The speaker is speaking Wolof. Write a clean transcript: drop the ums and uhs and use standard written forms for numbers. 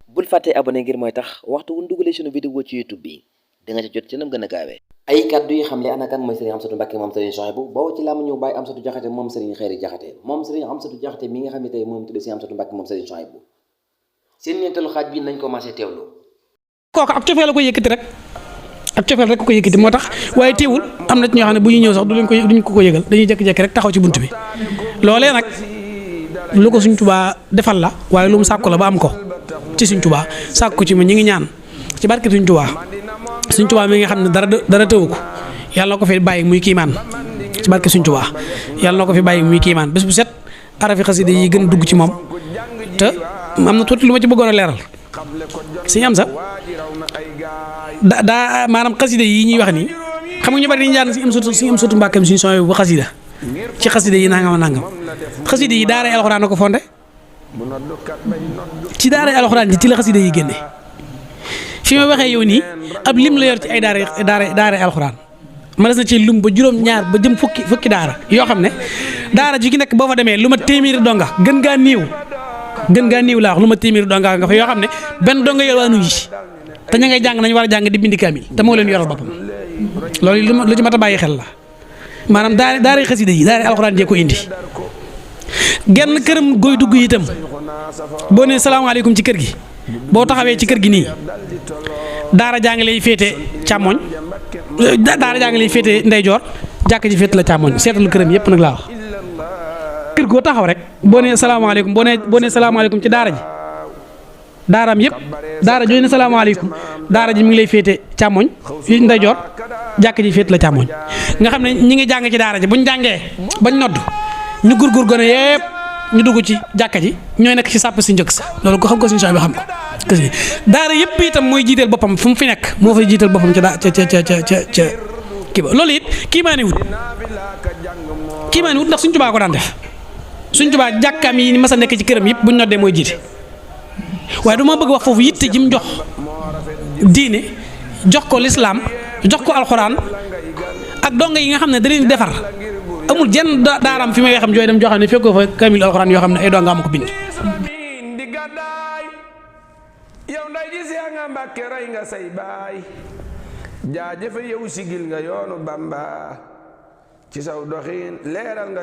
bul fàttee abonné ngir mooy tax waxtu wu ñu dugalee sunu vidéo ci YouTube bi da nga ci jot ci nam gën a gaawee ay kàddu yi xam le ana kan mooy Serigne Amsatou Mbacké moom Serigne Souhaïbou boo ci laa mu ñëw bàyyi Amsatou Diakhaté moom Serigne Khayri Diakhaté moom Serigne Amsatou Diakhaté mi nga xam ne tey moom tuddee Serigne Amsatou Mbacké moom Serigne Souhaïbou seen ñeenteelu xaaj bi nañ commencé teewlu. kooku ab cofeel la ko yëkkati rek ab cofeel rek ko yëkkati moo tax waaye teewul am na ci ñoo xam ne bu ñuy ñëw sax duñ ko yëgal dañuy jékki-jékki rek taxaw ci bunt bi loolee nag lu ko Sëriñ Tuubaa defal la waaye lu mu sàkku la ba am ko ci Sëriñ Tuubaa sàkku ci ma ñi ngi ñaan ci barke Sëriñ Tuubaa mi nga xam ne dara tëwu ko yàlla na ko fi bàyyi muy kiimaan ci barke Sëriñ Tuubaa yàlla na ko fi bàyyi muy kiimaan bés bu set arafi xasida yi gën a dugg ci moom te am na tuuti lu ma ci bëggoon a leeral Sëriñ Amsa daa maanaam xasida yi ñuy wax nii xam nga ñu bari dañuy jaan Sëriñ Amsatou Mbacké Sëriñ Souhaïbou bu xasida ci xasida yi nangam xasida yi daaray alxuraan na ko fonde ci daaray alxuraan ji ci la xasida yi génne fi ma waxee yow nii ab lim la yor ci ay daaray alxuraan ma des na ci lum ba juróom-ñaar ba jëm fukki daara yoo xam ne daara ji ki nekk boo fa demee lu ma téeméeri donga gën gaa néew laa wax lu ma téeméeri donga nga fa yoo xam ne benn donga yor waa nu yi te ña ngay jàng nañ war a jàng di bindi kaamil te moo leen yoral boppam loolu lu ci mat a bàyyi xel la maanaam daaray xasida yi daaray alxuraan jee ko indi genn këram gooy dugg itam boo nee salaamaaleykum ci kër gi boo taxawee ci kër gi nii daara jaa ngi lay féete càmmoñ daara jaa ngi lay féete ndeyjoor jàkk ji féete la càmmoñ seetal këram yëpp nag laa wax kër goo taxaw rek boo nee salaamaaleykum boo nee salaamaaleykum ci daara ji daaraam yëpp daara jooy ne salaamaaleykum daara ji mi ngi lay féete càmmoñ ndeyjoor jàkk ji féete la càmmoñ nga xam ne ñi ngi jàng ci daara ji buñ jàngee bañ nodd ñu gurgur gone yëpp ñu dugg ci jàkka ji ñooy nekk ci sàpp si njëkk sa loolu ko xam ko Sëriñ Souhaïbou xam ko daara yëpp itam mooy jiiteel boppam fu mu fi nekk moo fay jiiteel boppam ca kii ba loolu it kii maa ne wut ndax Sëriñ Tuubaa ko daan def Sëriñ Tuubaa jàkkaam yi ni mas a nekk ci këram yëpp buñ noddee mooy jiite waaye du ma bëgg wax foofu yitte ji mu jox diine jox ko lislaam jox ko alxuraan ak donga yi nga xam ne da leen defar amul jenn daaraam fi may xam jooy dem joo xam ne fekkoo fa kamil alxuraan yoo xam ne ay donga am ko bind di gàddaay yow nday ji see nga Mbàkke rey nga say baay jaajëfe yow sigil nga yoonu Bamba ci saw doxin leeral nga